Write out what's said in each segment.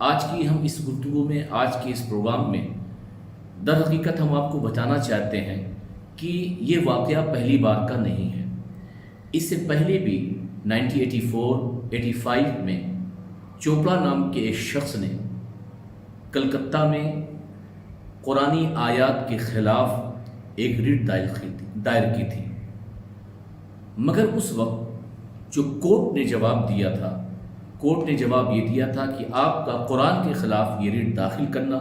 آج کی ہم اس گفتگو میں، آج کے اس پروگرام میں در حقیقت ہم آپ کو بتانا چاہتے ہیں کہ یہ واقعہ پہلی بار کا نہیں ہے۔ اس سے پہلے بھی 1984-85 میں چوپڑا نام کے ایک شخص نے کلکتہ میں قرآنی آیات کے خلاف ایک ریٹ دائر کی تھی، مگر اس وقت جو کورٹ نے جواب دیا تھا، کورٹ نے جواب یہ دیا تھا کہ آپ کا قرآن کے خلاف یہ ریٹ داخل کرنا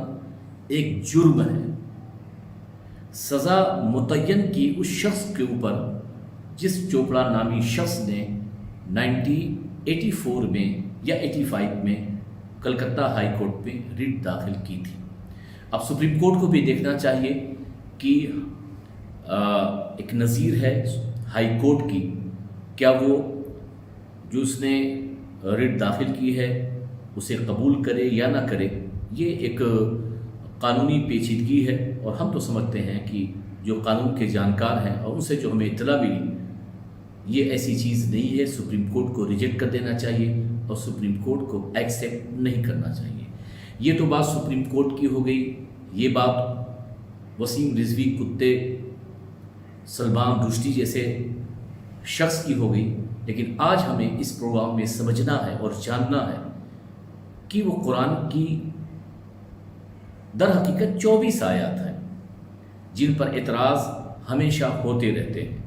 ایک جرم ہے۔ سزا متعین کی اس شخص کے اوپر جس چوپڑا نامی شخص نے 1984 میں یا 85 میں کلکتہ ہائی کورٹ میں ریٹ داخل کی تھی۔ اب سپریم کورٹ کو بھی دیکھنا چاہیے کہ ایک نظیر ہے ہائی کورٹ کی، کیا وہ جو اس نے ریٹ داخل کی ہے اسے قبول کرے یا نہ کرے۔ یہ ایک قانونی پیچیدگی ہے، اور ہم تو سمجھتے ہیں کہ جو قانون کے جانکار ہیں اور ان سے جو ہمیں اطلاع ملی، یہ ایسی چیز نہیں ہے۔ سپریم کورٹ کو ریجیکٹ کر دینا چاہیے اور سپریم کورٹ کو ایکسیپٹ نہیں کرنا چاہیے۔ یہ تو بات سپریم کورٹ کی ہو گئی، یہ بات وسیم رضوی کتے سلمان رشدی جیسے شخص کی ہو گئی، لیکن آج ہمیں اس پروگرام میں سمجھنا ہے اور جاننا ہے کہ وہ قرآن کی در حقیقت 24 آیات ہیں جن پر اعتراض ہمیشہ ہوتے رہتے ہیں۔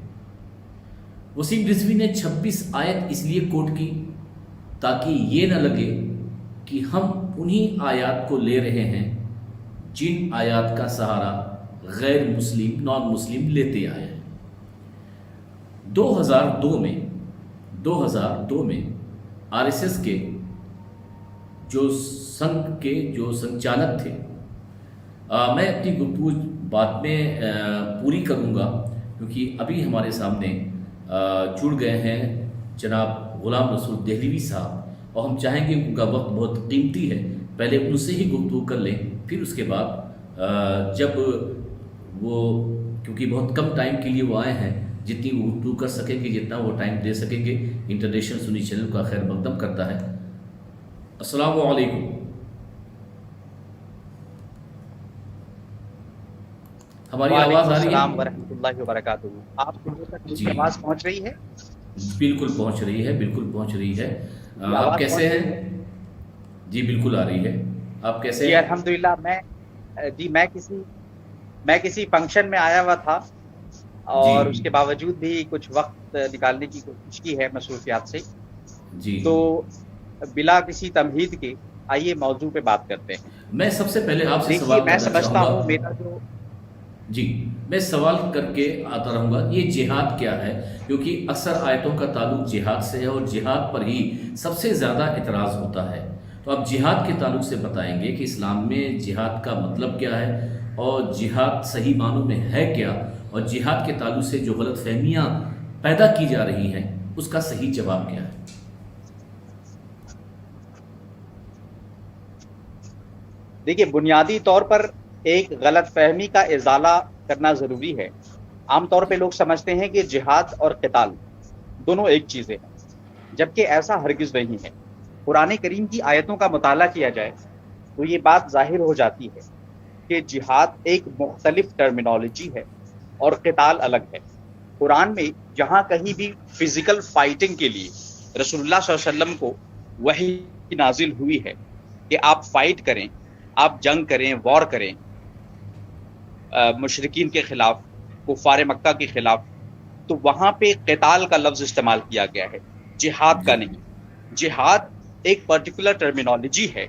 وسیم رضوی نے 26 آیت اس لیے کوٹ کی تاکہ یہ نہ لگے کہ ہم انہی آیات کو لے رہے ہیں جن آیات کا سہارا غیر مسلم، نان مسلم لیتے آئے ہیں۔ 2002 میں آر ایس ایس کے جو سنچالک تھے، میں اپنی گفتگو بعد میں پوری کروں گا کیونکہ ابھی ہمارے سامنے جڑ گئے ہیں جناب غلام رسول دہلوی صاحب، اور ہم چاہیں گے ان کا وقت بہت قیمتی ہے، پہلے ان سے ہی گفتگو کر لیں، پھر اس کے بعد جب وہ، کیونکہ بہت کم ٹائم کے لیے وہ آئے ہیں، جتنی وہ گفتگو کر سکیں گے، جتنا وہ ٹائم دے سکیں گے، انٹرنیشنل سنی چینل کا خیر مقدم کرتا ہے۔ السلام علیکم۔ ہماری آواز آ رہی ہے؟ السلام ورحمۃ اللہ وبرکاتہ۔ آپ کو جی آواز پہنچ رہی ہے؟ بالکل پہنچ رہی ہے، بالکل پہنچ رہی ہے۔ آپ کیسے ہیں؟ جی بالکل آ رہی ہے۔ آپ کیسے جی ہیں؟ الحمدللہ۔ میں کسی فنکشن میں آیا ہوا تھا اور اس کے باوجود بھی کچھ وقت نکالنے کی کوشش کی ہے مصروفیات سے، جی تو بلا کسی تمہید کے آئیے موضوع پہ بات کرتے ہیں۔ میں سب سے پہلے آپ سے دیکھیے، سوال میں کرنا سمجھتا چاہوں ہوں گا، میرا جو جی میں سوال کر کے آتا رہوں گا، یہ جہاد کیا ہے؟ کیونکہ اکثر آیتوں کا تعلق جہاد سے ہے اور جہاد پر ہی سب سے زیادہ اعتراض ہوتا ہے، تو آپ جہاد کے تعلق سے بتائیں گے کہ اسلام میں جہاد کا مطلب کیا ہے اور جہاد صحیح معنوں میں ہے کیا، اور جہاد کے تعلق سے جو غلط فہمیاں پیدا کی جا رہی ہیں اس کا صحیح جواب کیا ہے؟ دیکھیے، بنیادی طور پر ایک غلط فہمی کا ازالہ کرنا ضروری ہے۔ عام طور پہ لوگ سمجھتے ہیں کہ جہاد اور قتال دونوں ایک چیزیں ہیں، جبکہ ایسا ہرگز نہیں ہے۔ قرآن کریم کی آیتوں کا مطالعہ کیا جائے تو یہ بات ظاہر ہو جاتی ہے کہ جہاد ایک مختلف ٹرمینالوجی ہے اور قتال الگ ہے۔ قرآن میں جہاں کہیں بھی فزیکل فائٹنگ کے لیے رسول اللہ صلی اللہ علیہ وسلم کو وحی نازل ہوئی ہے کہ آپ فائٹ کریں، آپ جنگ کریں، وار کریں مشرکین کے خلاف، کفار مکہ کے خلاف، تو وہاں پہ قتال کا لفظ استعمال کیا گیا ہے، جہاد کا نہیں۔ جہاد ایک پرٹیکولر ٹرمینالوجی ہے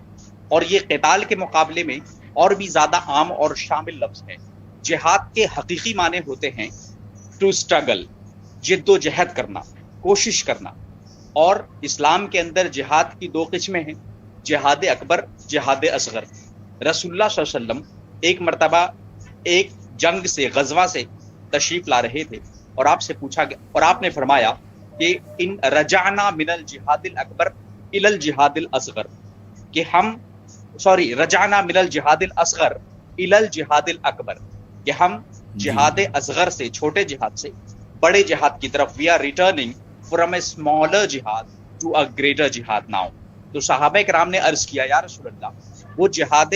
اور یہ قتال کے مقابلے میں اور بھی زیادہ عام اور شامل لفظ ہے۔ جہاد کے حقیقی معنی ہوتے ہیں ٹو اسٹرگل، جد و جہد کرنا، کوشش کرنا، اور اسلام کے اندر جہاد کی 2 قسمیں ہیں، جہاد اکبر، جہاد اصغر۔ رسول اللہ صلی اللہ علیہ وسلم ایک مرتبہ ایک جنگ سے، غزوہ سے تشریف لا رہے تھے اور آپ سے پوچھا گیا اور آپ نے فرمایا کہ ان رجعنا من الجہاد الاکبر الی الجہاد الاصغر، کہ ہم رجعنا من الجہاد الاصغر الی الجہاد الاکبر، کہ ہم جہاد اصغر سے، چھوٹے جہاد سے بڑے جہاد کی طرف، we are returning from a smaller jihad to a greater jihad now. تو صحابہ کرام نے عرض کیا یا رسول اللہ وہ جہاد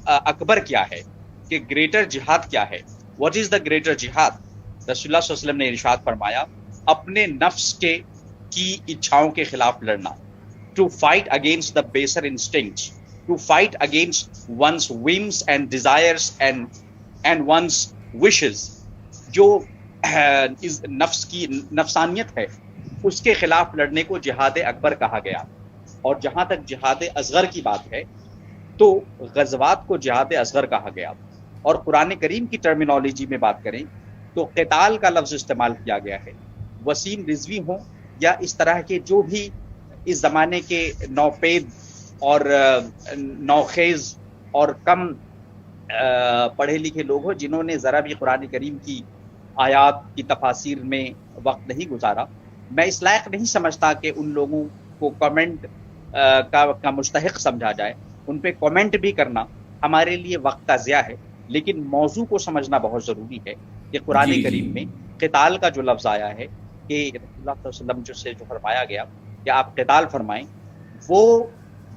اکبر کیا ہے، کہ گریٹر جہاد کیا ہے، واٹ از دا گریٹر جہاد؟ رسول اللہ صلی اللہ علیہ وسلم نے ارشاد فرمایا اپنے نفس کی اچھاؤں کے خلاف لڑنا، to fight against the baser instincts, to fight against one's whims and desires and one's wishes، جو نفس کی نفسانیت ہے اس کے خلاف لڑنے کو جہاد اکبر کہا گیا۔ اور جہاں تک جہاد اصغر کی بات ہے تو غزوات کو جہاد اصغر کہا گیا، اور قرآن کریم کی ٹرمینالوجی میں بات کریں تو قتال کا لفظ استعمال کیا گیا ہے۔ وسیم رضوی ہوں یا اس طرح کے جو بھی اس زمانے کے نوپید اور نوخیز اور کم پڑھے لکھے لوگ ہو جنہوں نے ذرا بھی قرآن کریم کی آیات کی تفاسیر میں وقت نہیں گزارا، میں اس لائق نہیں سمجھتا کہ ان لوگوں کو کمنٹ کا مستحق سمجھا جائے۔ ان پہ کمنٹ بھی کرنا ہمارے لیے وقت کا ضیاع ہے، لیکن موضوع کو سمجھنا بہت ضروری ہے کہ قرآن کریم میں قتال کا جو لفظ آیا ہے کہ رسول اللہ صلی اللہ علیہ وسلم سے جو فرمایا گیا کہ آپ قتال فرمائیں، وہ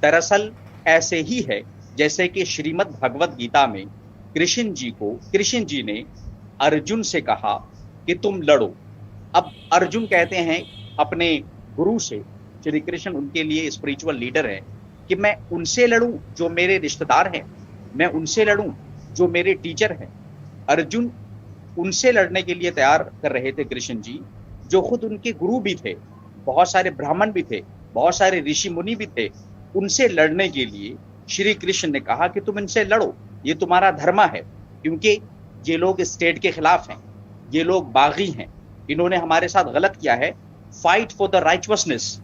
دراصل ایسے ہی ہے جیسے کہ شریمد بھگوت گیتا میں کرشن جی نے ارجن سے کہا کہ تم لڑو۔ اب ارجن کہتے ہیں اپنے گرو سے، شری کرشن ان کے لیے اسپریچول لیڈر ہے، کہ میں ان سے لڑوں جو میرے رشتہ دار ہیں، میں ان سے لڑوں جو میرے ٹیچر ہیں۔ ارجن ان سے لڑنے کے لیے تیار کر رہے تھے کرشن جی جو خود ان کے گرو بھی تھے، بہت سارے برہمن بھی تھے، بہت سارے رشی منی بھی تھے۔ ان سے لڑنے کے لیے شری کرشن نے کہا کہ تم ان سے لڑو، یہ تمہارا دھرما ہے، کیونکہ یہ لوگ اسٹیٹ کے خلاف ہیں، یہ لوگ باغی ہیں، انہوں نے ہمارے ساتھ غلط کیا ہے، فائٹ فار دا رائچوسنس،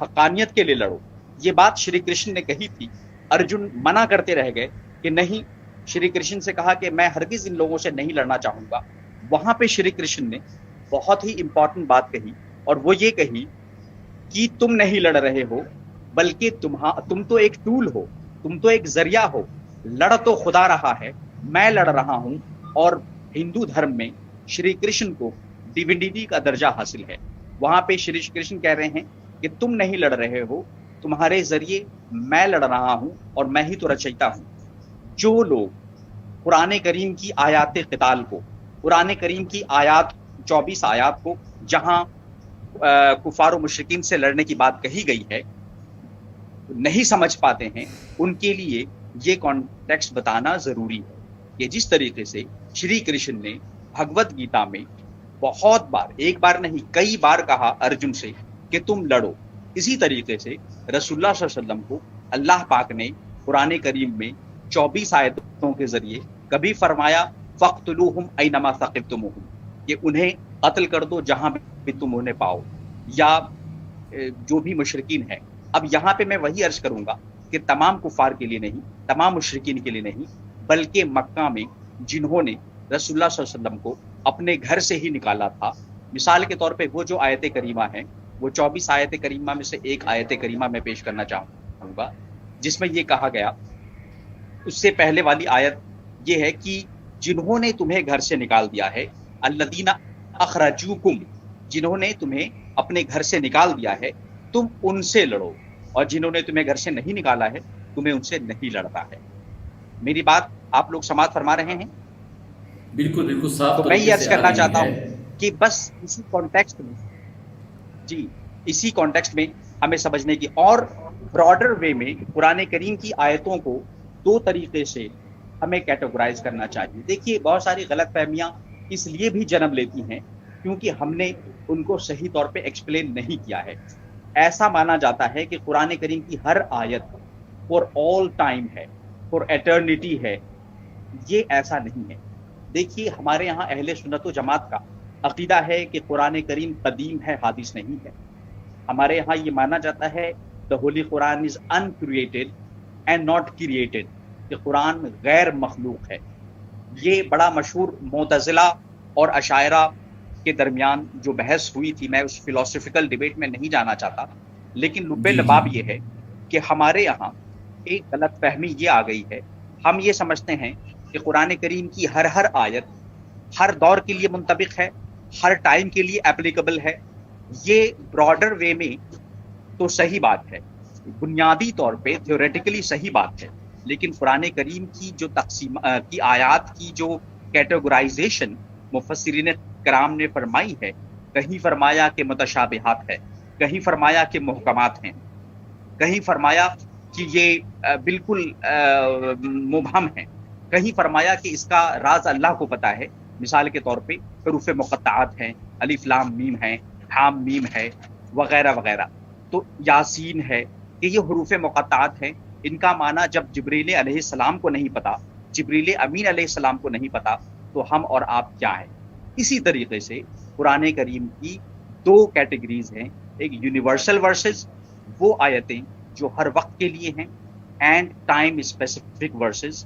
حقانیت کے لیے لڑو۔ یہ بات شری کرشن نے کہی تھی، ارجن منع کرتے رہ گئے کہ نہیں، شری کرشن سے کہا کہ میں ہرگز ان لوگوں سے نہیں لڑنا چاہوں گا۔ وہاں پہ شری کرشن نے بہت ہی امپورٹنٹ بات کہی، اور وہ یہ کہی کہ تم نہیں لڑ رہے ہو بلکہ تم تو ایک ٹول ہو، تم تو ایک ذریعہ ہو، لڑ تو خدا رہا ہے، میں لڑ رہا ہوں۔ اور ہندو دھرم میں شری کرشن کو ڈیوینٹی کا درجہ حاصل ہے۔ وہاں پہ شری کرشن کہہ رہے ہیں کہ تم نہیں لڑ رہے ہو، تمہارے ذریعے میں لڑ رہا ہوں اور میں ہی تو رچیتا ہوں۔ جو لوگ قرآن کریم کی آیات قتال کو، قرآن کریم کی آیات 24 آیات کو جہاں کفار و مشرکین سے لڑنے کی بات کہی گئی ہے نہیں سمجھ پاتے ہیں، ان کے لیے یہ کانٹیکسٹ بتانا ضروری ہے کہ جس طریقے سے شری کرشن نے بھگوت گیتا میں بہت بار، ایک بار نہیں کئی بار کہا ارجن سے کہ تم لڑو، اسی طریقے سے رسول اللہ صلی اللہ علیہ وسلم کو اللہ پاک نے قرآن کریم میں 24 آیتوں کے ذریعے کبھی فرمایا فَاقْتُلُوهُمْ أَيْنَمَا ثَقِفْتُمُوهُمْ، کہ انہیں قتل کر دو جہاں بھی تم انہیں پاؤ، یا جو بھی مشرکین ہیں۔ اب یہاں پہ میں وہی عرض کروں گا کہ تمام کفار کے لیے نہیں، تمام مشرکین کے لیے نہیں، بلکہ مکہ میں جنہوں نے رسول اللہ صلی اللہ علیہ وسلم کو اپنے گھر سے ہی نکالا تھا، مثال کے طور پہ وہ جو آیت کریمہ ہیں، وہ 24 آیت کریمہ میں سے ایک آیت کریمہ میں پیش کرنا چاہوں گا جس میں یہ کہا گیا، اس سے پہلے والی آیت یہ ہے کہ جنہوں نے تمہیں گھر سے نکال دیا ہے، الذین اخرجوکم، جنہوں نے تمہیں اپنے گھر سے نکال دیا ہے، تم ان سے لڑو، اور جنہوں نے تمہیں گھر سے نہیں نکالا ہے تمہیں ان سے نہیں لڑتا ہے۔ میری بات آپ لوگ سماعت فرما رہے ہیں؟ بالکل بالکل صاف تو میں یہ عرض کرنا چاہتا ہوں ہے کہ بس اسی کانٹیکسٹ میں، جی اسی کانٹیکسٹ میں ہمیں سمجھنے کی، اور براڈر وے میں قرآن کریم کی آیتوں کو دو طریقے سے ہمیں کیٹیگرائز کرنا چاہیے۔ دیکھیے بہت ساری غلط فہمیاں اس لیے بھی جنم لیتی ہیں کیونکہ ہم نے ان کو صحیح طور پہ ایکسپلین نہیں کیا ہے۔ ایسا مانا جاتا ہے کہ قرآن کریم کی ہر آیت فار آل ٹائم ہے، فار ایٹرنیٹی ہے، یہ ایسا نہیں ہے۔ دیکھیے ہمارے یہاں اہل سنت و جماعت کا عقیدہ ہے کہ قرآن کریم قدیم ہے، حادث نہیں ہے۔ ہمارے یہاں یہ مانا جاتا ہے the holy Quran is uncreated and not created، کہ قرآن غیر مخلوق ہے۔ یہ بڑا مشہور معتزلہ اور اشاعرہ کے درمیان جو بحث ہوئی تھی، میں اس فلسفیکل ڈیبیٹ میں نہیں جانا چاہتا، لیکن لب لباب یہ ہے کہ ہمارے یہاں ایک غلط فہمی یہ آ گئی ہے، ہم یہ سمجھتے ہیں کہ قرآن کریم کی ہر آیت ہر دور کے لیے منطبق ہے، ہر ٹائم کے لیے اپلیکیبل ہے۔ یہ براڈر وے میں تو صحیح بات ہے، بنیادی طور پہ تھیوریٹیکلی صحیح بات ہے، لیکن قرآن کریم کی جو تقسیم کی آیات کی جو کیٹیگورائزیشن مفسرین کرام نے فرمائی ہے، کہیں فرمایا کہ متشابہات ہے، کہیں فرمایا کہ محکمات ہیں، کہیں فرمایا کہ یہ بالکل مبہم ہے، کہیں فرمایا کہ اس کا راز اللہ کو پتہ ہے۔ مثال کے طور پہ حروف مقطعات ہیں، الف لام میم ہے، حام میم ہے، وغیرہ وغیرہ۔ تو یاسین ہے کہ یہ حروف مقطعات ہیں، ان کا معنی جب جبریل علیہ السلام کو نہیں پتا، جبریل امین علیہ السلام کو نہیں پتا، تو ہم اور آپ کیا ہیں؟ اسی طریقے سے قرآن کریم کی دو کیٹیگریز ہیں، ایک یونیورسل ورسز، وہ آیتیں جو ہر وقت کے لیے ہیں، اینڈ ٹائم اسپیسیفک ورسز،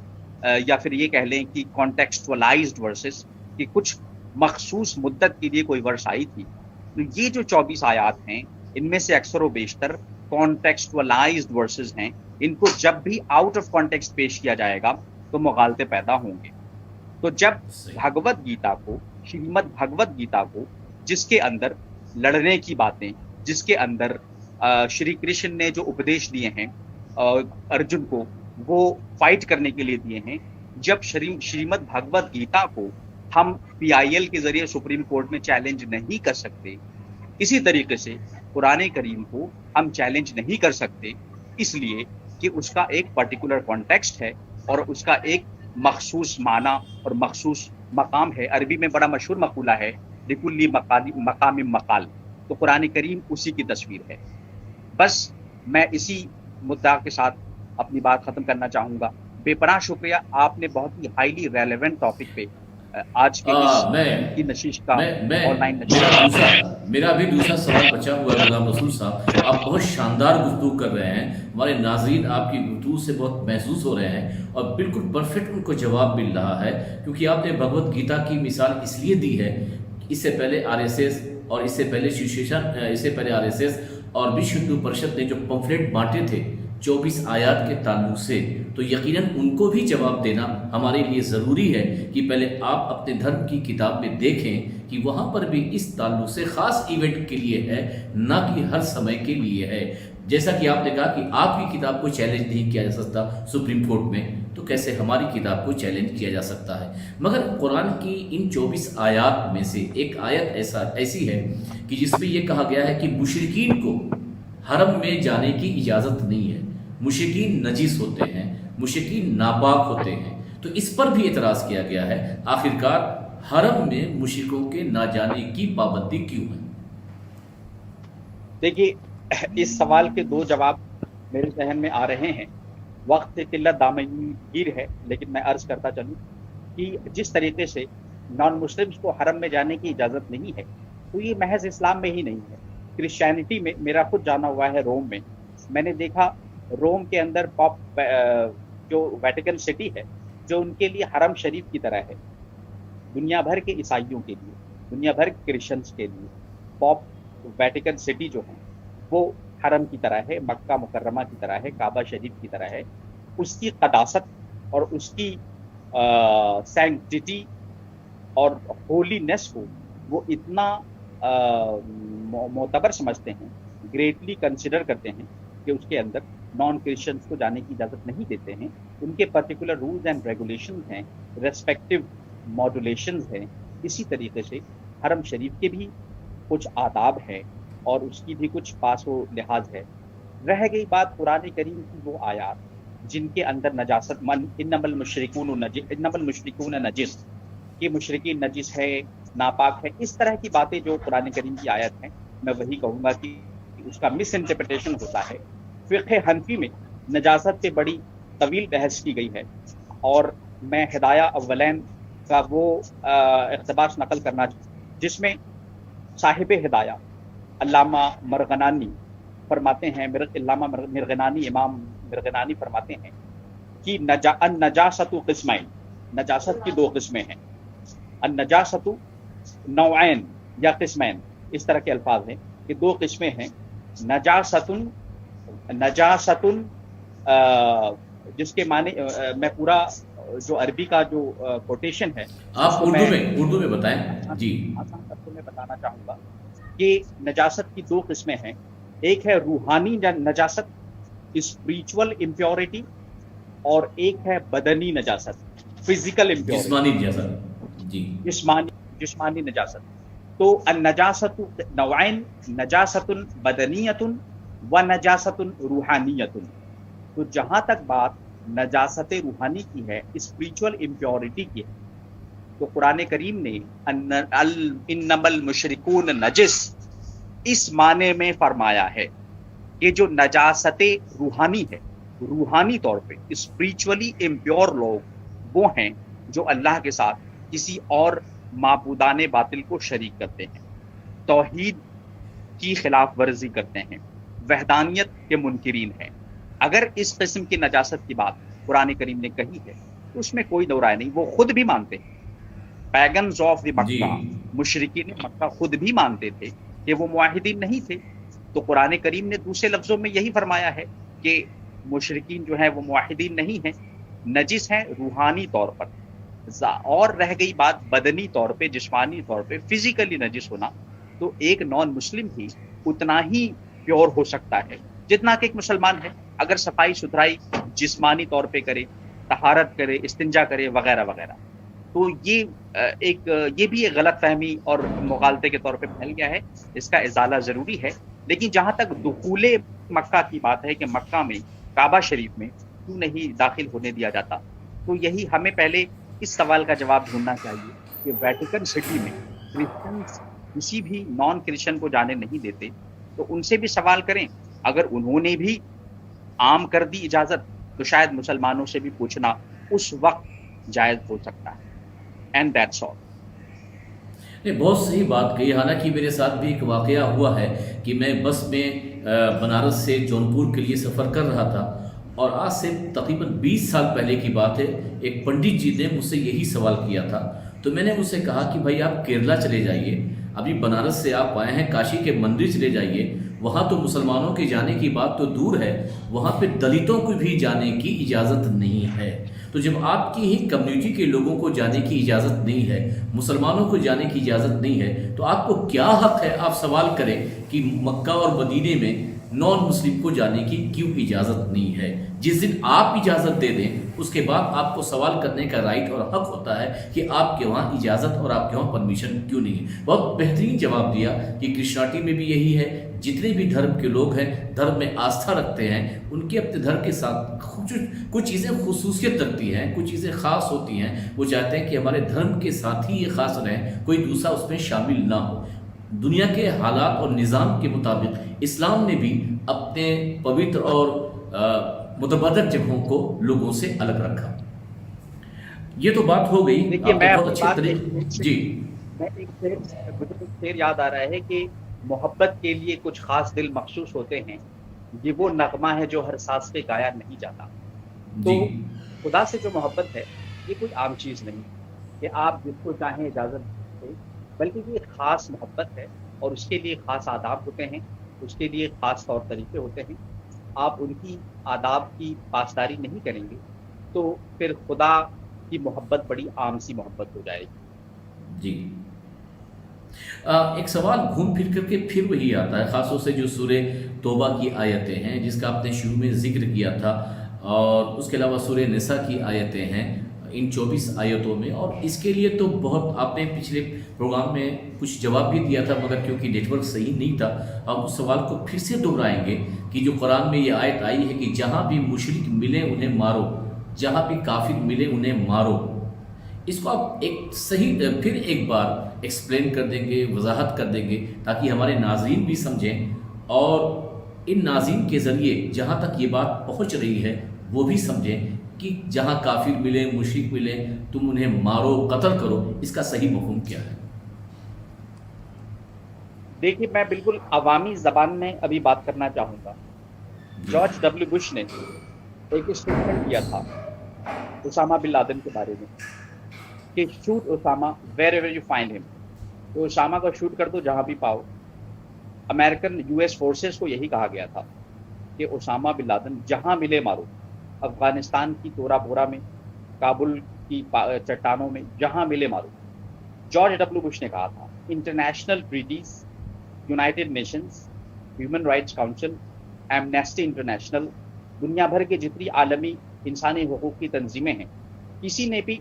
یا پھر یہ کہہ لیں کہ کانٹیکسچولائزڈ ورسز، کہ کچھ مخصوص مدت کے لیے کوئی ورس آئی تھی۔ تو یہ جو 24 آیات ہیں، ان میں سے اکثر و بیشتر کانٹیکسچولائزڈ ورسز ہیں، ان کو جب بھی آؤٹ آف کانٹیکسٹ پیش کیا جائے گا تو مغالطے پیدا ہوں گے۔ تو جب بھگوت گیتا کو، شریمد بھگوت گیتا کو، جس کے اندر لڑنے کی باتیں، جس کے اندر شری کرشن نے جو اپدیش دیے ہیں ارجن کو، وہ فائٹ کرنے کے لیے دیے ہیں، جب شریمد بھگوت گیتا کو ہم PIL کے ذریعے سپریم کورٹ میں چیلنج نہیں کر سکتے، اسی طریقے سے قرآن کریم کو ہم چیلنج نہیں کر سکتے، اس لیے کہ اس کا ایک پرٹیکولر کانٹیکسٹ ہے اور اس کا ایک مخصوص معنی اور مخصوص مقام ہے۔ عربی میں بڑا مشہور مقولہ ہے، لکل مقام مقال، تو قرآن کریم اسی کی تصویر ہے۔ بس میں اسی مدعا کے ساتھ اپنی بات ختم کرنا چاہوں گا۔ بے پناہ شکریہ، آپ نے بہت ہی ہائیلی ریلیونٹ ٹاپک پہ آج کے اس کی نشست کا آن لائن میرا بھی دوسرا سوال بچا ہوا ہے غلام رسول صاحب۔ آپ بہت شاندار گفتگو کر رہے ہیں، ہمارے ناظرین آپ کی گفتگو سے بہت محظوظ ہو رہے ہیں اور بالکل پرفیکٹ ان کو جواب مل رہا ہے، کیونکہ آپ نے بھگوت گیتا کی مثال اس لیے دی ہے، اس سے پہلے RSS اور اس سے پہلے اس سے پہلے RSS اور وشو ہندو پریشد نے جو پمفلیٹ بانٹے تھے 24 آیات کے تعلق سے، تو یقیناً ان کو بھی جواب دینا ہمارے لیے ضروری ہے کہ پہلے آپ اپنے دھرم کی کتاب میں دیکھیں کہ وہاں پر بھی اس تعلق سے خاص ایونٹ کے لیے ہے، نہ کہ ہر سمے کے لیے ہے۔ جیسا کہ آپ نے کہا کہ آپ کی کتاب کو چیلنج نہیں کیا جا سکتا سپریم کورٹ میں، تو کیسے ہماری کتاب کو چیلنج کیا جا سکتا ہے؟ مگر قرآن کی ان 24 آیات میں سے ایک آیت ایسی ہے کہ جس میں یہ کہا گیا ہے کہ مشرکین کو حرم میں جانے کی اجازت نہیں ہے، مشرکین نجس ہوتے ہیں، مشرکین ناپاک ہوتے ہیں۔ تو اس پر بھی اعتراض کیا گیا ہے، آخرکار حرم میں مشرکوں کے نہ جانے کی پابندی کیوں ہے؟ دیکھیے، اس سوال کے دو جواب میرے ذہن میں آ رہے ہیں۔ وقت قلت دامگیر ہے، لیکن میں عرض کرتا چلوں کہ جس طریقے سے نان مسلمس کو حرم میں جانے کی اجازت نہیں ہے، تو یہ محض اسلام میں ہی نہیں ہے، کرسچینٹی میں۔ میرا خود جانا ہوا ہے روم میں نے دیکھا روم کے اندر پاپ جو ویٹیکن سٹی ہے، جو ان کے لیے حرم شریف کی طرح ہے، دنیا بھر کے عیسائیوں کے لیے، دنیا بھر کے کرسچنس کے لیے پاپ ویٹیکن سٹی جو ہے وہ حرم کی طرح ہے، مکہ مکرمہ کی طرح ہے، کعبہ شریف کی طرح ہے۔ اس کی قداست اور اس کی سینکٹیٹی اور ہولینس کو وہ اتنا معتبر سمجھتے ہیں، گریٹلی کنسیڈر کرتے ہیں کہ اس کے اندر نان کرسچنس کو جانے کی اجازت نہیں دیتے ہیں۔ ان کے پرٹیکولر رولز اینڈ ریگولیشنز ہیں، ریسپیکٹیو ماڈولیشنز ہیں۔ اسی طریقے سے حرم شریف کے بھی کچھ آداب ہیں اور اس کی بھی کچھ پاس و لحاظ ہے۔ رہ گئی بات قرآن کریم کی وہ آیات جن کے اندر نجاست، انما المشرکون نجس، کہ مشرکین نجس ہے، ناپاک ہے، اس طرح کی باتیں جو قرآن کریم کی آیت ہیں، میں وہی کہوں گا کہ اس کا مس انٹرپریٹیشن ہوتا ہے۔ فقہ حنفی میں نجاست پہ بڑی طویل بحث کی گئی ہے، اور میں ہدایہ اولین کا وہ اقتباس نقل کرنا جس میں صاحب ہدایہ علامہ مرغنانی فرماتے ہیں، علامہ مرغنانی، امام مرغنانی فرماتے ہیں کہ النجاست قسمین، نجاست کی دو قسمیں ہیں، النجاست نوعین یا قسمین، اس طرح کے الفاظ ہیں کہ دو قسمیں ہیں۔ نجاست جس کے معنی میں پورا جو عربی کا جو کوٹیشن ہے آپ اردو میں بتائیں جی۔ آسان لفظوں میں بتانا چاہوں گا کہ نجاست کی دو قسمیں ہیں، ایک ہے روحانی نجاست اسپریچول امپیورٹی اور ایک ہے بدنی نجاست، فزیکل امپیورٹی، جسمانی جیسا جی جسمانی نجاست. تو النجاست نوعین، نجاست بدنیت و نجاست روحانیت. تو جہاں تک بات نجاست روحانی کی ہے، اسپریچول امپیورٹی کی ہے، تو قرآن کریم نے انما المشرکون نجس اس معنی میں فرمایا ہے کہ جو نجاست روحانی ہے، روحانی طور پہ اسپریچولی امپیور لوگ وہ ہیں جو اللہ کے ساتھ کسی اور معبودان باطل کو شریک کرتے ہیں، توحید کی خلاف ورزی کرتے ہیں، وحدانیت کے منکرین ہیں. اگر اس قسم کی نجاست کی بات قرآن کریم نے کہی ہے تو اس میں کوئی دو رائے نہیں، وہ خود بھی مانتے ہیں. پیگنز آف دی جی مکہ، مشرکین مکہ خود بھی مانتے تھے کہ وہ موحدین نہیں تھے. تو قرآن کریم نے دوسرے لفظوں میں یہی فرمایا ہے کہ مشرکین جو ہیں وہ موحدین نہیں ہیں، نجس ہیں روحانی طور پر. اور رہ گئی بات بدنی طور پہ، جسمانی طور پہ، فزیکلی نجس ہونا، تو ایک نان مسلم بھی اتنا ہی پیور ہو سکتا ہے جتنا کہ ایک مسلمان ہے، اگر صفائی ستھرائی جسمانی طور پہ کرے، طہارت کرے، استنجا کرے وغیرہ وغیرہ. تو یہ بھی ایک غلط فہمی اور مغالطے کے طور پہ پھیل گیا ہے، اس کا ازالہ ضروری ہے. لیکن جہاں تک دخول مکہ کی بات ہے کہ مکہ میں کعبہ شریف میں کیوں نہیں داخل ہونے دیا جاتا، تو یہی ہمیں پہلے اس سوال کا جواب ڈھونڈنا چاہیے کہ ویٹیکن سٹی میں کرسچنس کسی بھی نان کرسچن کو جانے نہیں دیتے، تو ان سے بھی سوال کریں. اگر انہوں نے بھی عام کر دی اجازت تو شاید مسلمانوں سے بھی پوچھنا اس وقت جائز ہو سکتا ہے. And that's all. نہیں، بہت صحیح بات کہی. حالانکہ میرے ساتھ بھی ایک واقعہ ہوا ہے کہ میں بس میں بنارس سے جونپور کے لیے سفر کر رہا تھا، اور آج سے تقریباً 20 سال پہلے کی بات ہے. ایک پنڈت جی نے مجھ سے یہی سوال کیا تھا، تو میں نے ان سے کہا کہ بھائی آپ کیرلا چلے جائیے، ابھی بنارس سے آپ آئے ہیں، کاشی کے مندر چلے جائیے، وہاں تو مسلمانوں کے جانے کی بات تو دور ہے، وہاں پہ دلتوں کو بھی جانے کی اجازت نہیں ہے. تو جب آپ کی ہی کمیونٹی کے لوگوں کو جانے کی اجازت نہیں ہے، مسلمانوں کو جانے کی اجازت نہیں ہے، تو آپ کو کیا حق ہے آپ سوال کریں کہ مکہ اور مدینے میں نان مسلم کو جانے کی کیوں اجازت نہیں ہے؟ جس دن آپ اجازت دے دیں اس کے بعد آپ کو سوال کرنے کا رائٹ اور حق ہوتا ہے کہ آپ کے وہاں اجازت اور آپ کے وہاں پرمیشن کیوں نہیں ہے. بہت بہترین جواب دیا کہ کرسچنٹی میں بھی یہی ہے. جتنے بھی دھرم کے لوگ ہیں، دھرم میں آستھا رکھتے ہیں، ان کے اپنے دھرم کے ساتھ کچھ چیزیں خصوصیت رکھتی ہیں، کچھ چیزیں خاص ہوتی ہیں. وہ چاہتے ہیں کہ ہمارے دھرم کے ساتھ ہی یہ خاص رہیں، کوئی دوسرا اس میں شامل نہ ہو. دنیا کے حالات اور نظام کے مطابق اسلام نے بھی اپنے پوتر اور متبادر جگہوں کو لوگوں سے الگ رکھا. یہ تو بات ہو گئی. دیکھیے، آپ میں نے بہت اچھے طریقے جی ایک شعر یاد آ رہا ہے کہ محبت کے لیے کچھ خاص دل مخصوص ہوتے ہیں، یہ وہ نغمہ ہے جو ہر ساز پہ گایا نہیں جاتا. تو جی خدا سے جو محبت ہے یہ کوئی عام چیز نہیں کہ آپ جس کو چاہیں اجازت دیں، بلکہ یہ ایک خاص محبت ہے اور اس کے لیے خاص آداب ہوتے ہیں، اس کے لیے خاص طور طریقے ہوتے ہیں. آپ ان کی آداب کی پاسداری نہیں کریں گے تو پھر خدا کی محبت بڑی عام سی محبت ہو جائے گی. جی ایک سوال گھوم پھر کر کے پھر وہی آتا ہے، خاص طور سے جو سورہ توبہ کی آیتیں ہیں جس کا آپ نے شروع میں ذکر کیا تھا، اور اس کے علاوہ سورہ نساء کی آیتیں ہیں ان 24 آیتوں میں. اور اس کے لیے تو بہت آپ نے پچھلے پروگرام میں کچھ جواب بھی دیا تھا، مگر کیونکہ نیٹ ورک صحیح نہیں تھا ہم اس سوال کو پھر سے دہرائیں گے کہ جو قرآن میں یہ آیت آئی ہے کہ جہاں بھی مشرک ملے انہیں مارو، جہاں بھی کافر ملے انہیں مارو. اس کو آپ ایک صحیح پھر ایک بار ایکسپلین کر دیں گے، وضاحت کر دیں گے تاکہ ہمارے ناظرین بھی سمجھیں، اور ان ناظرین کے ذریعے جہاں تک یہ بات پہنچ رہی ہے وہ بھی سمجھیں کہ جہاں کافر ملے، مشرک ملے، تم انہیں مارو، قتل کرو. اس کا صحیح مفہوم کیا ہے؟ دیکھیے، میں بالکل عوامی زبان میں ابھی بات کرنا چاہوں گا. جارج ڈبلیو بش نے ایک اسٹیٹمنٹ کیا تھا اسامہ بن لادن کے بارے میں کہ shoot Osama wherever you find him. تو اسامہ کو شوٹ کر دو جہاں بھی پاؤ. امریکن US فورسز کو یہی کہا گیا تھا کہ اسامہ بن لادن جہاں ملے مارو. افغانستان کی تورا بورا میں، کابل کی چٹانوں میں، جہاں ملے مارو. جارج ڈبلیو بش نے کہا تھا international treaties, United nations, human rights council, Amnesty international, دنیا بھر کے جتنی عالمی انسانی حقوق کی تنظیمیں ہیں، کسی نے بھی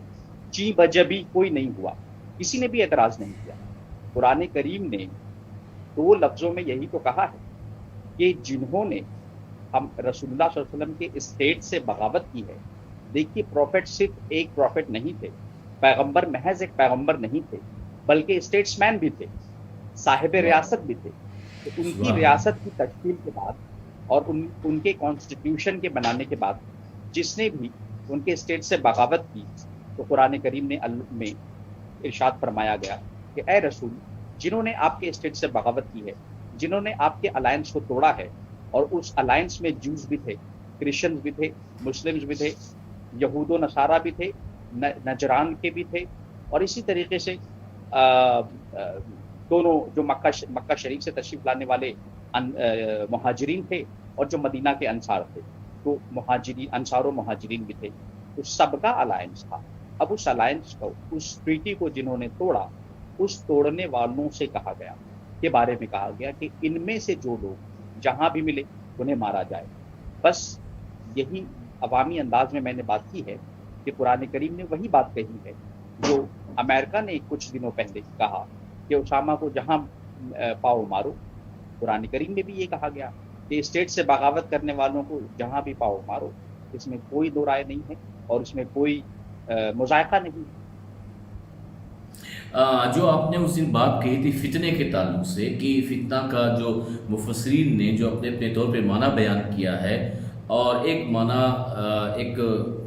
چی بجبی کوئی نہیں ہوا، کسی نے بھی اعتراض نہیں کیا۔ قرآن کریم نے 2 لفظوں میں یہی تو کہا ہے کہ جنہوں نے ہم رسول اللہ صلی اللہ علیہ وسلم کے اسٹیٹ سے بغاوت کی ہے۔ دیکھیے پروفٹ صرف ایک پروفٹ نہیں تھے، پیغمبر محض ایک پیغمبر نہیں تھے، بلکہ اسٹیٹس مین بھی تھے، صاحب ریاست بھی تھے۔ تو ان کی سبحان اللہ۔ ریاست کی تشکیل کے بعد اور ان کے کانسٹیٹیوشن کے بنانے کے بعد جس نے بھی ان کے اسٹیٹ سے بغاوت کی، تو قرآن کریم میں ارشاد فرمایا گیا کہ اے رسول، جنہوں نے آپ کے اسٹیٹ سے بغاوت کی ہے، جنہوں نے آپ کے الائنس کو توڑا ہے، اور اس الائنس میں جوز بھی تھے، کرسچنز بھی تھے، مسلمز بھی تھے، یہود و نصارہ بھی تھے، نجران کے بھی تھے، اور اسی طریقے سے دونوں جو مکہ شریف سے تشریف لانے والے مہاجرین تھے اور جو مدینہ کے انصار تھے، تو مہاجرین، انصار و مہاجرین بھی تھے، تو سب کا الائنس تھا۔ اب اس الائنس کو، اس ٹریٹی کو جنہوں نے توڑا، اس توڑنے والوں سے کہا گیا، کے بارے میں کہا گیا کہ ان میں سے جو لوگ جہاں بھی ملے انہیں مارا جائے۔ بس یہی عوامی انداز میں میں نے بات کی ہے کہ قرآن کریم نے وہی بات کہی ہے جو امریکہ نے کچھ دنوں پہلے کہا کہ اسامہ کو جہاں پاؤ مارو۔ قرآن کریم میں بھی یہ کہا گیا کہ اسٹیٹ سے بغاوت کرنے والوں کو جہاں بھی پاؤ مارو۔ اس میں کوئی دو رائے نہیں ہے اور اس میں کوئی مذائقہ نہیں ہے۔ جو آپ نے اس دن بات کہی تھی فتنے کے تعلق سے، کہ فتنہ کا جو مفسرین نے جو اپنے اپنے طور پہ معنی بیان کیا ہے، اور ایک معنی ایک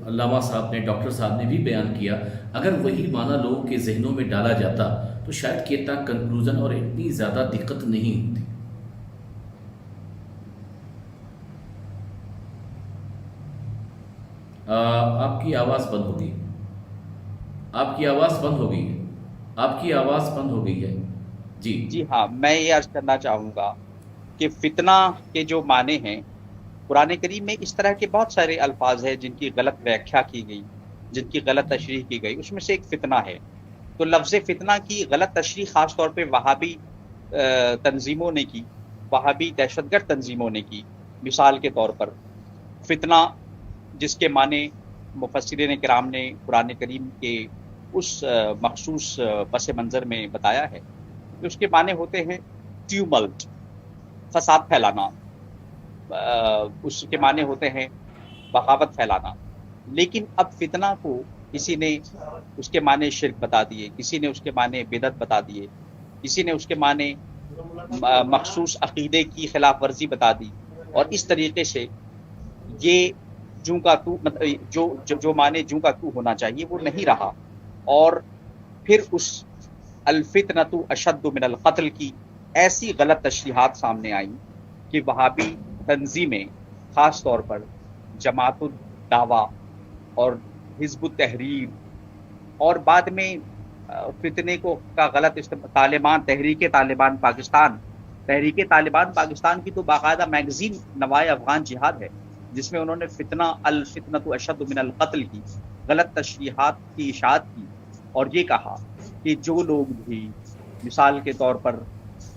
علامہ صاحب نے، ڈاکٹر صاحب نے بھی بیان کیا، اگر وہی معنی لوگوں کے ذہنوں میں ڈالا جاتا تو شاید کہ اتنا کنکلوژن اور اتنی زیادہ دقت نہیں ہوتی۔ آپ کی آواز بند ہوگی، آپ کی آواز بند ہو گئی ہے، آپ کی آواز بند ہو گئی ہے۔ جی جی ہاں، میں یہ عرض کرنا چاہوں گا کہ فتنہ کے جو معنی ہیں، قرآن کریم میں اس طرح کے بہت سارے الفاظ ہیں جن کی غلط ویاکھیا کی گئی، جن کی غلط تشریح کی گئی، اس میں سے ایک فتنہ ہے۔ تو لفظ فتنہ کی غلط تشریح خاص طور پہ وہابی تنظیموں نے کی، وہابی دہشت گرد تنظیموں نے کی۔ مثال کے طور پر فتنہ، جس کے معنی مفسرین کرام نے قرآن کریم کے اس مخصوص پس منظر میں بتایا ہے کہ اس کے معنی ہوتے ہیں ٹیوملٹ، فساد پھیلانا، اس کے معنی ہوتے ہیں بغاوت پھیلانا۔ لیکن اب فتنہ کو کسی نے اس کے معنی شرک بتا دیے، کسی نے اس کے معنی بدعت بتا دیے، کسی نے اس کے معنی مخصوص عقیدے کی خلاف ورزی بتا دی، اور اس طریقے سے یہ جوں کا تو جو معنی جوں کا تو ہونا چاہیے وہ نہیں رہا، اور پھر اس الفتنۃ اشد من القتل کی ایسی غلط تشریحات سامنے آئیں کہ وہابی تنظیمیں، خاص طور پر جماعت الدعوہ اور حزب التحریر، اور بعد میں فتنے کا غلط استعمال، طالبان، تحریک طالبان پاکستان کی تو باقاعدہ میگزین نوائے افغان جہاد ہے، جس میں انہوں نے فتنہ، الفتنۃ اشد من القتل کی غلط تشریحات کی اشاعت کی، اور یہ کہا کہ جو لوگ بھی مثال کے طور پر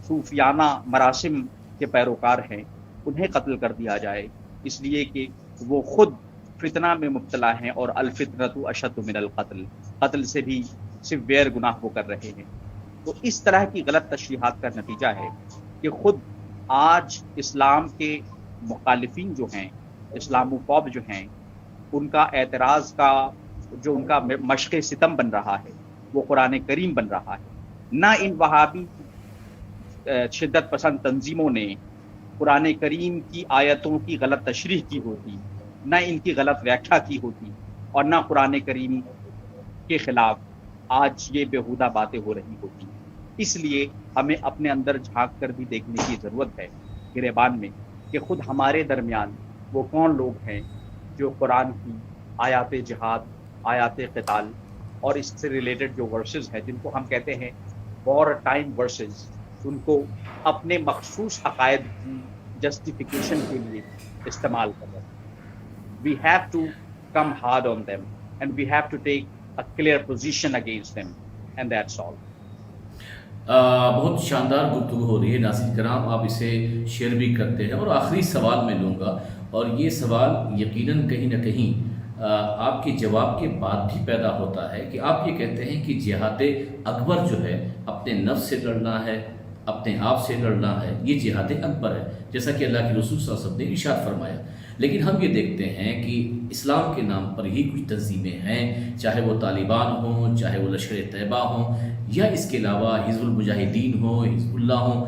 صوفیانہ مراسم کے پیروکار ہیں انہیں قتل کر دیا جائے، اس لیے کہ وہ خود فتنہ میں مبتلا ہیں، اور الفتنۃ اشد من القتل، قتل سے بھی سویر گناہ وہ کر رہے ہیں۔ تو اس طرح کی غلط تشریحات کا نتیجہ ہے کہ خود آج اسلام کے مخالفین جو ہیں، اسلاموفوب جو ہیں، ان کا اعتراض کا جو ان کا مشق ستم بن رہا ہے وہ قرآن کریم بن رہا ہے۔ نہ ان وہابی شدت پسند تنظیموں نے قرآن کریم کی آیتوں کی غلط تشریح کی ہوتی، نہ ان کی غلط ویاکھیا کی ہوتی، اور نہ قرآن کریم کے خلاف آج یہ بیہودہ باتیں ہو رہی ہوتی۔ اس لیے ہمیں اپنے اندر جھانک کر بھی دیکھنے کی ضرورت ہے گریبان میں کہ خود ہمارے درمیان وہ کون لوگ ہیں جو قرآن کی آیات جہاد، آیات قتال اور اس سے ریلیٹڈ جو ورسز ہیں جن کو ہم کہتے ہیں وار ٹائم ورسز، ان کو اپنے مخصوص عقائد کی جسٹیفیکیشن کے لیے استعمال کر رہے ہیں۔ We have to come hard on them and we have to take a clear position against them, and that's all. بہت شاندار گفتگو ہو رہی ہے ناظرین کرام، آپ اسے شیئر بھی کرتے ہیں، اور آخری سوال میں لوں گا، اور یہ سوال یقیناً کہیں نہ کہیں آپ کے جواب کے بعد بھی پیدا ہوتا ہے کہ آپ یہ کہتے ہیں کہ جہاد اکبر جو ہے اپنے نفس سے لڑنا ہے، اپنے آپ سے لڑنا ہے، یہ جہاد اکبر ہے، جیسا کہ اللہ کے رسول صلی اللہ علیہ وسلم نے ارشاد فرمایا۔ لیکن ہم یہ دیکھتے ہیں کہ اسلام کے نام پر ہی کچھ تنظیمیں ہیں، چاہے وہ طالبان ہوں، چاہے وہ لشکر طیبہ ہوں، یا اس کے علاوہ حزب المجاہدین ہوں، حزب اللہ ہوں،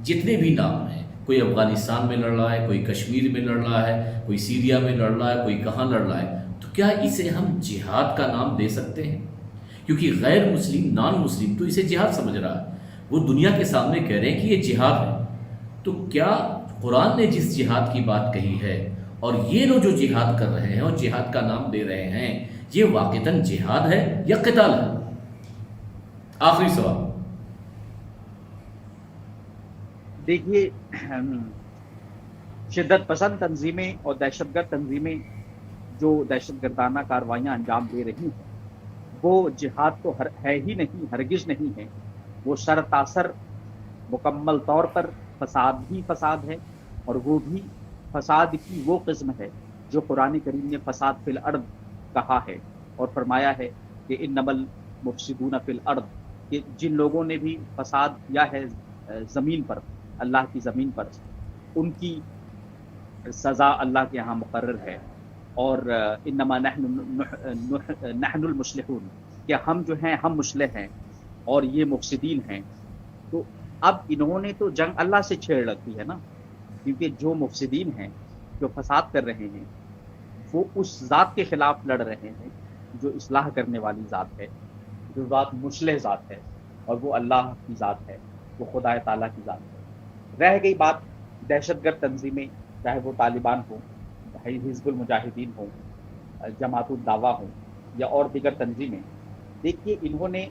جتنے بھی نام ہیں، کوئی افغانستان میں لڑ رہا ہے، کوئی کشمیر میں لڑ رہا ہے، کوئی سیریا میں لڑ رہا ہے، کوئی کہاں لڑ رہا ہے، تو کیا اسے ہم جہاد کا نام دے سکتے ہیں؟ کیونکہ غیر مسلم، نان مسلم تو اسے جہاد سمجھ رہا ہے، وہ دنیا کے سامنے کہہ رہے ہیں کہ یہ جہاد ہے۔ تو کیا قرآن نے جس جہاد کی بات کہی ہے اور یہ لوگ جو جہاد کر رہے ہیں اور جہاد کا نام دے رہے ہیں، یہ واقعتاً جہاد ہے یا قتال ہے؟ آخری سوال۔ دیکھیے، شدت پسند تنظیمیں اور دہشت گرد تنظیمیں جو دہشت گردانہ کاروائیاں انجام دے رہی ہیں، وہ جہاد تو ہے ہی نہیں، ہرگز نہیں ہے۔ وہ سر تاثر مکمل طور پر فساد ہی فساد ہے، اور وہ بھی فساد کی وہ قسم ہے جو قرآن کریم نے فساد فی الارض کہا ہے اور فرمایا ہے کہ انما المفسدون فی الارض، کہ جن لوگوں نے بھی فساد کیا ہے زمین پر، اللہ کی زمین پر، ان کی سزا اللہ کے یہاں مقرر ہے۔ اور انما نحن المصلحون، کہ ہم جو ہیں ہم مصلح ہیں اور یہ مفسدین ہیں۔ تو اب انہوں نے تو جنگ اللہ سے چھیڑ رکھی ہے نا، کیونکہ جو مفسدین ہیں، جو فساد کر رہے ہیں، وہ اس ذات کے خلاف لڑ رہے ہیں جو اصلاح کرنے والی ذات ہے، جو ذات مصلح ذات ہے، اور وہ اللہ کی ذات ہے، وہ خدا تعالیٰ کی ذات ہے۔ رہ گئی بات دہشت گرد تنظیمیں، چاہے وہ طالبان ہوں، چاہے حزب المجاہدین ہوں، جماعت الدعوہ ہوں، یا اور دیگر تنظیمیں، دیکھیے انہوں نے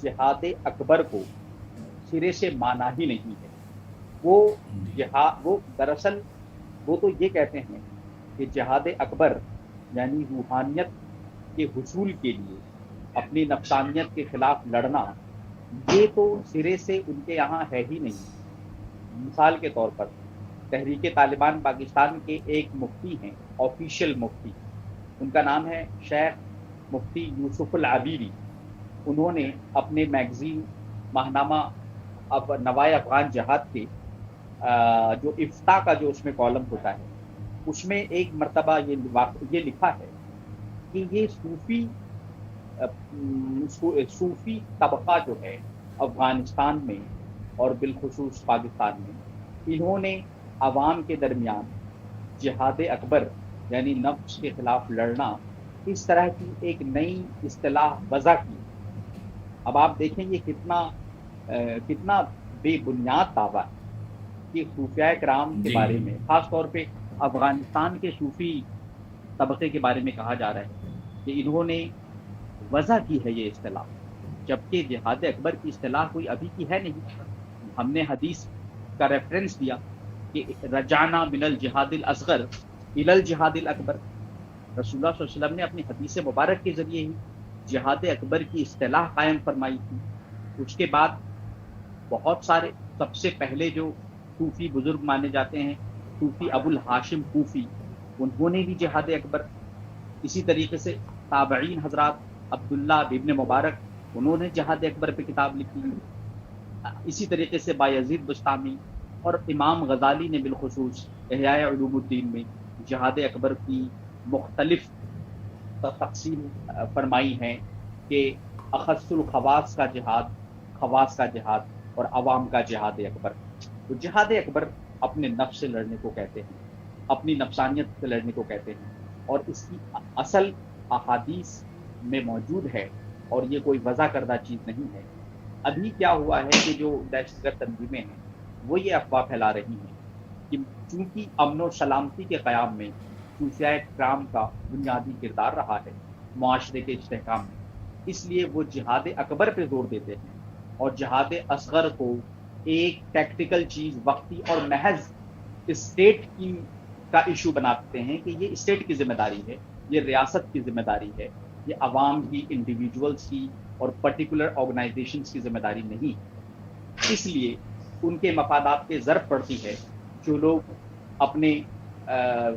جہاد اکبر کو سرے سے مانا ہی نہیں ہے۔ وہ دراصل وہ تو یہ کہتے ہیں کہ جہاد اکبر یعنی روحانیت کے حصول کے لیے اپنی نفسانیت کے خلاف لڑنا، یہ تو سرے سے ان کے یہاں ہے ہی نہیں۔ مثال کے طور پر تحریک طالبان پاکستان کے ایک مفتی ہیں، آفیشیل مفتی، ان کا نام ہے شیخ مفتی یوسف العبیری۔ انہوں نے اپنے میگزین ماہنامہ اب نوائے افغان جہاد کے جو افتاء کا جو اس میں کالم ہوتا ہے، اس میں ایک مرتبہ یہ لکھا ہے کہ یہ صوفی طبقہ جو ہے افغانستان میں اور بالخصوص پاکستان میں، انہوں نے عوام کے درمیان جہاد اکبر یعنی نفس کے خلاف لڑنا، اس طرح کی ایک نئی اصطلاح وضع کی۔ اب آپ دیکھیں یہ کتنا بے بنیاد دعویٰ ہے کہ صوفیاء کرام کے بارے میں، خاص طور پہ افغانستان کے صوفی طبقے کے بارے میں کہا جا رہا ہے کہ انہوں نے وضع کی ہے یہ اصطلاح، جبکہ جہاد اکبر کی اصطلاح کوئی ابھی کی ہے نہیں۔ ہم نے حدیث کا ریفرنس دیا کہ رجعنا من الجہاد الاصغر الی الجہاد الاکبر، رسول اللہ صلی اللہ علیہ وسلم نے اپنی حدیث مبارک کے ذریعے ہی جہاد اکبر کی اصطلاح قائم فرمائی تھی۔ اس کے بعد بہت سارے، سب سے پہلے جو صوفی بزرگ مانے جاتے ہیں، صوفی ابو الہاشم کوفی، انہوں نے بھی جہاد اکبر، اسی طریقے سے تابعین حضرات عبداللہ ابن مبارک، انہوں نے جہاد اکبر پہ کتاب لکھی، اسی طریقے سے بایزید بستامی اور امام غزالی نے بالخصوص احیاء علوم الدین میں جہاد اکبر کی مختلف تقسیم فرمائی ہیں کہ اخص الخواص کا جہاد، خواص کا جہاد، اور عوام کا جہاد اکبر۔ تو جہاد اکبر اپنے نفس سے لڑنے کو کہتے ہیں، اپنی نفسانیت سے لڑنے کو کہتے ہیں، اور اس کی اصل احادیث میں موجود ہے، اور یہ کوئی وضع کردہ چیز نہیں ہے۔ ابھی کیا ہوا ہے کہ جو دہشت گرد تنظیمیں ہیں وہ یہ افواہ پھیلا رہی ہیں کہ چونکہ امن و سلامتی کے قیام میں صوفیاء کرام کا بنیادی کردار رہا ہے معاشرے کے استحکام میں، اس لیے وہ جہاد اکبر پہ زور دیتے ہیں اور جہاد اصغر کو ایک ٹیکٹیکل چیز، وقتی اور محض اسٹیٹ کا ایشو بناتے ہیں کہ یہ اسٹیٹ کی ذمہ داری ہے، یہ ریاست کی ذمہ داری ہے، یہ عوام کی، انڈیویجولز کی اور پرٹیکولر آرگنائزیشنز کی ذمہ داری نہیں۔ اس لیے ان کے مفادات پہ ضرب پڑتی ہے جو لوگ اپنے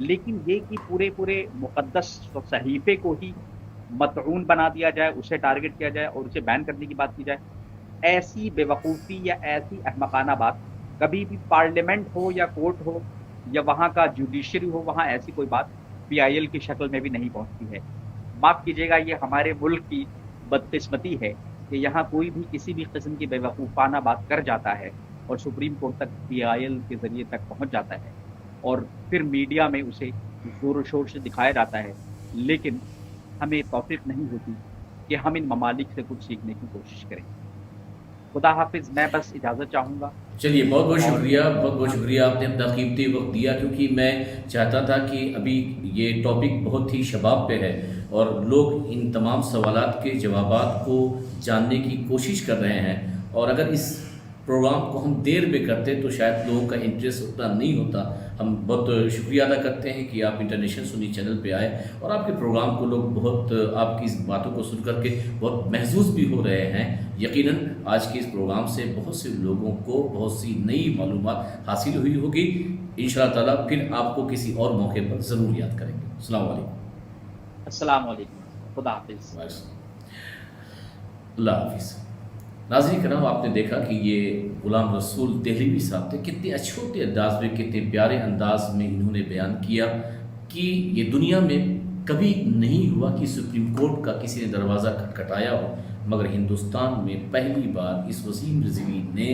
لیکن یہ کہ پورے مقدس صحیفے کو ہی مطعون بنا دیا جائے، اسے ٹارگٹ کیا جائے اور اسے بین کرنے کی بات کی جائے، ایسی بے وقوفی یا ایسی احمقانہ بات کبھی بھی پارلیمنٹ ہو یا کورٹ ہو یا وہاں کا جوڈیشری ہو، وہاں ایسی کوئی بات پی آئی ایل کی شکل میں بھی نہیں پہنچتی ہے۔ معاف کیجیے گا، یہ ہمارے ملک کی بدقسمتی ہے کہ یہاں کوئی بھی کسی بھی قسم کی بے وقوفانہ بات کر جاتا ہے اور سپریم کورٹ تک پی آئی ایل کے ذریعے تک پہنچ جاتا ہے اور پھر میڈیا میں اسے زور و شور سے دکھایا جاتا ہے، لیکن ہمیں توفیق نہیں ہوتی کہ ہم ان ممالک سے کچھ سیکھنے کی کوشش کریں۔ خدا حافظ، میں بس اجازت چاہوں گا۔ چلیے، بہت بہت اور شکریہ، بہت بہت شکریہ، آپ نے اپنا قیمتی وقت دیا، کیونکہ میں چاہتا تھا کہ ابھی یہ ٹاپک بہت ہی شباب پہ ہے اور لوگ ان تمام سوالات کے جوابات کو جاننے کی کوشش کر رہے ہیں، اور اگر اس پروگرام کو ہم دیر میں کرتے تو شاید لوگوں کا انٹرسٹ اتنا نہیں ہوتا۔ ہم بہت شکریہ ادا کرتے ہیں کہ آپ انٹرنیشنل سنی چینل پہ آئے اور آپ کے پروگرام کو لوگ بہت، آپ کی اس باتوں کو سن کر کے بہت محظوظ بھی ہو رہے ہیں۔ یقیناً آج کے اس پروگرام سے بہت سے لوگوں کو بہت سی نئی معلومات حاصل ہوئی ہوگی۔ انشاءاللہ تعالیٰ پھر آپ کو کسی اور موقع پر ضرور یاد کریں گے۔ السلام علیکم۔ السلام علیکم، خدا حافظ۔ اللہ حافظ۔ ناظرین کرام، آپ نے دیکھا کہ یہ غلام رسول دہلوی صاحب تھے، کتنے چھوٹے انداز میں، کتنے پیارے انداز میں انہوں نے بیان کیا کہ یہ دنیا میں کبھی نہیں ہوا کہ سپریم کورٹ کا کسی نے دروازہ کھٹکھٹایا ہو، مگر ہندوستان میں پہلی بار اس وسیم رضوی نے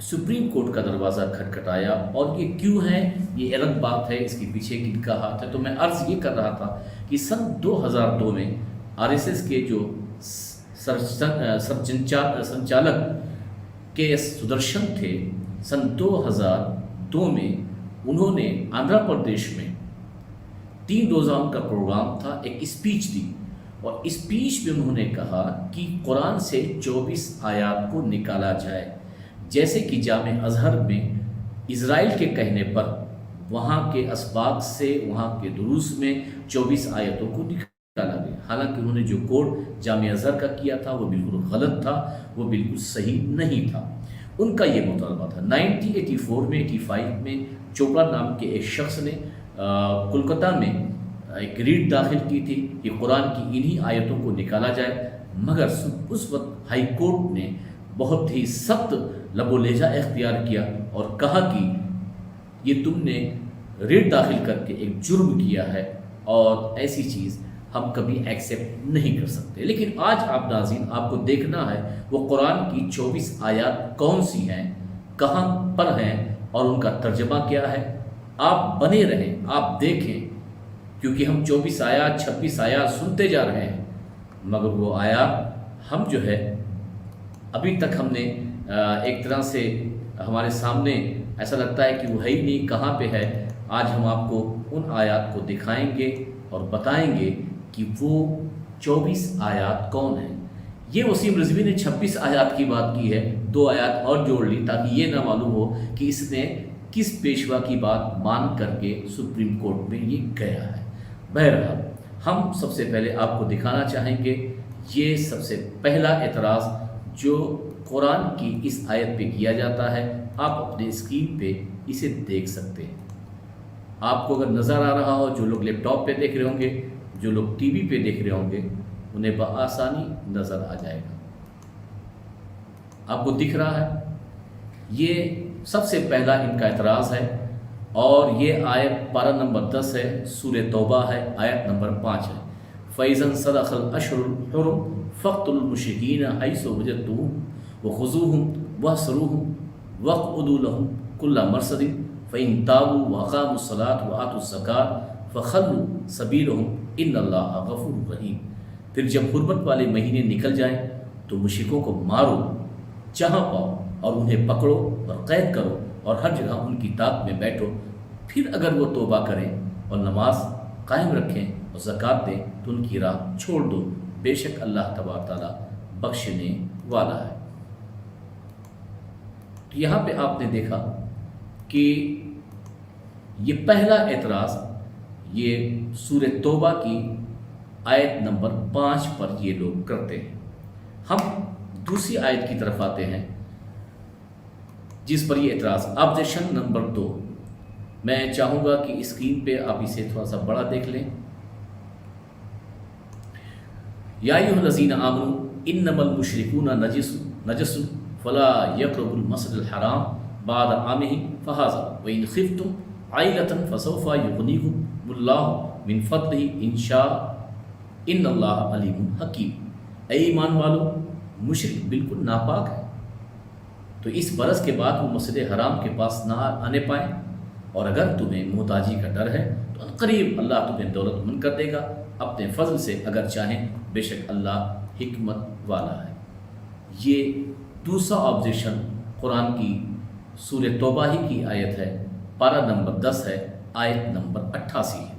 سپریم کورٹ کا دروازہ کھٹکھٹایا۔ اور یہ کیوں ہے، یہ الگ بات ہے، اس کے پیچھے کن کا ہاتھ ہے۔ تو میں عرض یہ کر رہا تھا کہ سن 2002 میں RSS کے جو سنچالک کے ایس سدرشن تھے، سن 2002 میں انہوں نے آندھرا پردیش میں 3 روزہ ان کا پروگرام تھا، ایک اسپیچ دی، اور اسپیچ میں انہوں نے کہا کہ قرآن سے 24 آیات کو نکالا جائے، جیسے کہ جامع ازہر میں اسرائیل کے کہنے پر وہاں کے اسباق سے، وہاں کے دروس میں 24 آیتوں کو نکالا گیا۔ حالانکہ انہوں نے جو کوڈ جامع ازہر کا کیا تھا وہ بالکل غلط تھا، وہ بالکل صحیح نہیں تھا۔ ان کا یہ مطالبہ تھا۔ 1984 میں 85 میں چوپڑا نام کے ایک شخص نے کولکتہ میں ایک ریٹ داخل کی تھی کہ قرآن کی انہی آیتوں کو نکالا جائے، مگر اس وقت ہائی کورٹ نے بہت ہی سخت لب و لہجہ اختیار کیا اور کہا کہ یہ تم نے ریٹ داخل کر کے ایک جرم کیا ہے اور ایسی چیز ہم کبھی ایکسیپٹ نہیں کر سکتے۔ لیکن آج آپ ناظرین، آپ کو دیکھنا ہے وہ قرآن کی 24 آیات کون سی ہیں، کہاں پر ہیں اور ان کا ترجمہ کیا ہے۔ آپ بنے رہیں، آپ دیکھیں، کیونکہ ہم 24 آیات 26 آیات سنتے جا رہے ہیں، مگر وہ آیات ہم جو ہے ابھی تک ہم نے ایک طرح سے ہمارے سامنے ایسا لگتا ہے کہ وہ ہے ہی نہیں، کہاں پہ ہے۔ آج ہم آپ کو ان آیات کو دکھائیں گے اور بتائیں گے کہ وہ 24 آیات کون ہیں۔ یہ وسیم رضوی نے 26 آیات کی بات کی ہے، 2 آیات اور جوڑ لی تاکہ یہ نہ معلوم ہو کہ اس نے کس پیشوا کی بات مان کر کے سپریم کورٹ میں یہ گیا ہے۔ بہرحال ہم سب سے پہلے آپ کو دکھانا چاہیں گے یہ سب سے پہلا اعتراض جو قرآن کی اس آیت پہ کیا جاتا ہے۔ آپ اپنے اسکرین پہ اسے دیکھ سکتے ہیں۔ آپ کو اگر نظر آ رہا ہو، جو لوگ لیپ ٹاپ پہ دیکھ رہے ہوں گے، جو لوگ ٹی وی پہ دیکھ رہے ہوں گے، انہیں بآسانی نظر آ جائے گا۔ آپ کو دکھ رہا ہے، یہ سب سے پہلا ان کا اعتراض ہے، اور یہ آیت پارہ نمبر 10 ہے، سورہ توبہ ہے، آیت نمبر 5 ہے۔ فَإِذَا انْسَلَخَ الْأَشْهُرُ الْحُرُمُ فَاقْتُلُوا الْمُشْرِكِينَ حَيْثُ وَجَدتُّمُوهُمْ وَخُذُوهُمْ وَاحْصُرُوهُمْ وَاقْعُدُوا لَهُمْ كُلَّ مَرْصَدٍ فَإِنْ تَابُوا وَأَقَامُوا الصَّلَاةَ وَآتُوا الزَّكَاةَ فَخَلُّوا سَبِيلَهُمْ إِنَّ اللَّهَ غَفُورٌ رَحِيمٌ۔ پھر جب حرمت والے مہینے نکل جائیں تو مشرکوں کو مارو جہاں پاؤ اور انہیں پکڑو اور قید کرو اور ہر جگہ ان کی طاق میں بیٹھو، پھر اگر وہ توبہ کریں اور نماز قائم رکھیں اور زکوٰۃ دیں تو ان کی راہ چھوڑ دو، بے شک اللہ تبارک تعالیٰ بخشنے والا ہے۔ تو یہاں پہ آپ نے دیکھا کہ یہ پہلا اعتراض یہ سورہ توبہ کی آیت نمبر 5 پر یہ لوگ کرتے ہیں۔ ہم دوسری آیت کی طرف آتے ہیں جس پر یہ اعتراض، آبجیکشن نمبر 2۔ میں چاہوں گا کہ اسکرین پہ آپ اسے تھوڑا سا بڑا دیکھ لیں. یا ایھا الذین آمنوا انما المشرکون نجس فلا یقربوا المسجد الحرام بعد عامهم هذا وان خفتم عائلة فسوف یغنیکم اللہ من فضلہ ان شاء ان اللہ علیم حکیم. اے ایمان والو، مشرک بالکل ناپاک ہے، تو اس برس کے بعد وہ مسجد حرام کے پاس نہ آنے پائیں، اور اگر تمہیں محتاجی کا ڈر ہے تو قریب اللہ تمہیں دولت مند کر دے گا اپنے فضل سے اگر چاہیں، بے شک اللہ حکمت والا ہے. یہ دوسرا آبزیشن قرآن کی سورہ توبہ ہی کی آیت ہے، پارہ نمبر 10 ہے، آیت نمبر 88 ہے.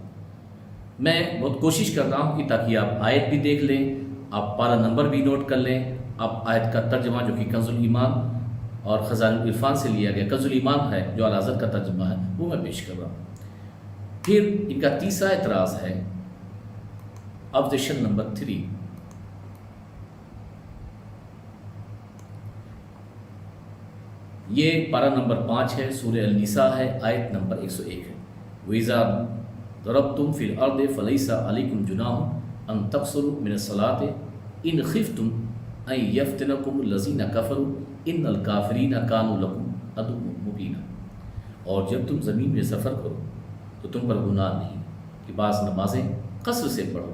میں بہت کوشش کر رہا ہوں کہ تاکہ آپ آیت بھی دیکھ لیں، آپ پارہ نمبر بھی نوٹ کر لیں. آپ آیت کا ترجمہ جو کہ کنز الایمان اور خزائن العرفان سے لیا گیا، کنز الایمان ہے جو اعلی حضرت کا ترجمہ ہے، وہ میں پیش کر رہا ہوں. پھر ان کا تیسرا اعتراض ہے آبزیشن نمبر 3. یہ پارہ نمبر 5 ہے، سورہ النساء ہے، آیت نمبر 101 ہے. وَإِذَا ضَرَبْتُمْ فِي الْأَرْضِ فَلَيْسَ عَلَيْكُمْ جُنَاحٌ أَن تَقْصُرُوا مِنَ الصَّلَاةِ إِنْ خِفْتُمْ أَن يَفْتِنَكُمُ الَّذِينَ كَفَرُوا إِنَّ الْكَافِرِينَ كَانُوا لَكُمْ عَدُوًّا مُبِينًا. اور جب تم زمین میں سفر کرو تو تم پر گناہ نہیں کہ بعض نمازیں قصر سے پڑھو،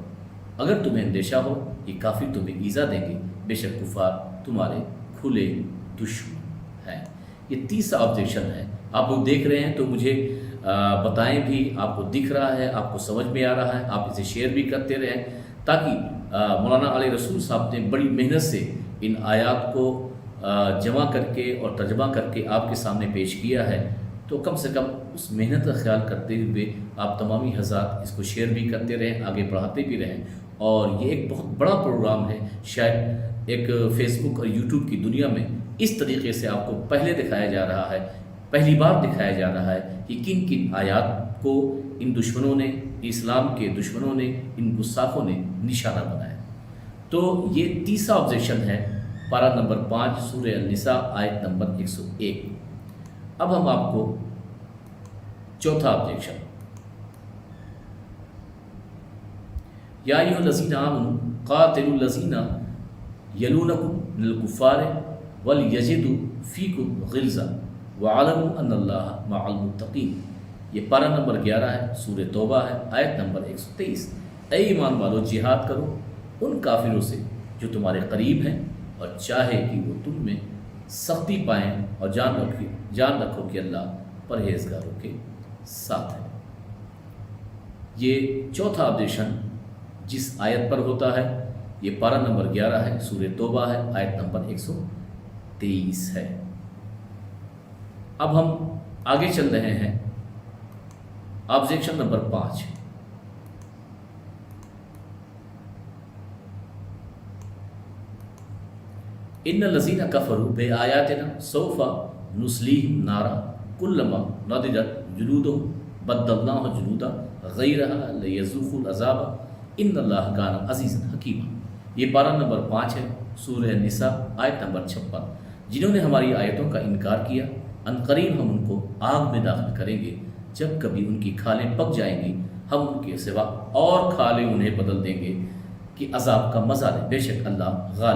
اگر تمہیں اندیشہ ہو کہ کافر تمہیں ایذا دیں گے، بے شک کفار تمہارے کھلے دشمن ہیں. یہ تیسرا آبجیکشن ہے. آپ لوگ دیکھ رہے ہیں تو مجھے بتائیں بھی، آپ کو دکھ رہا ہے، آپ کو سمجھ میں آ رہا ہے، آپ اسے شیئر بھی کرتے رہیں، تاکہ مولانا علیہ رسول صاحب نے بڑی محنت سے ان آیات کو جمع کر کے اور ترجمہ کر کے آپ کے سامنے پیش کیا ہے، تو کم سے کم اس محنت کا خیال کرتے ہوئے آپ تمامی حضرات اس کو شیئر بھی کرتے رہیں، آگے بڑھاتے بھی رہیں. اور یہ ایک بہت بڑا پروگرام ہے، شاید ایک فیس بک اور یوٹیوب کی دنیا میں اس طریقے سے آپ کو پہلے دکھایا جا رہا ہے، پہلی بار دکھایا جا رہا ہے کہ کن کن آیات کو ان دشمنوں نے، اسلام کے دشمنوں نے، ان گستاخوں نے نشانہ بنایا. تو یہ تیسرا آبزیکشن ہے، پارہ نمبر 5 سورہ النساء آیت نمبر 101. اب ہم آپ کو چوتھا آبجیکشن، یا ایھا الذین آمنوا قاتلوا الذین یلونکم من الکفار ولیجدوا فیکم غلظہ وَاعْلَمُوا أَنَّ اللَّهَ مَعَ الْمُتَّقِينَ. یہ پارہ نمبر 11 ہے، سورہ توبہ ہے، آیت نمبر 123. اے ایمان والو، جہاد کرو ان کافروں سے جو تمہارے قریب ہیں، اور چاہے کہ وہ تم میں سختی پائیں، اور جان رکھو کہ اللہ پرہیزگاروں کے ساتھ ہے. یہ چوتھا آبجیکشن جس آیت پر ہوتا ہے، یہ پارہ نمبر 11 ہے، سورہ توبہ ہے، آیت نمبر 123 ہے. اب ہم آگے چل رہے ہیں آبجیکشن نمبر 5. ان الذین کفروا بآیاتنا سوف نصلیہم نارا کلما نضجت جلودہم بدلناہم جلودا غیرہا لیذوقوا العذاب ان اللہ کان عزیزا حکیما. یہ پارہ نمبر 5 ہے، سورہ النساء، آیت نمبر 56. جنہوں نے ہماری آیتوں کا انکار کیا، عنقریب ہم ان کو آگ میں داخل کریں گے. جب کبھی ان کی کھالیں پک جائیں گی، ہم ان کے سوا اور کھالیں انہیں بدل دیں گے کہ عذاب کا مزہ لیں. بے شک اللہ غالب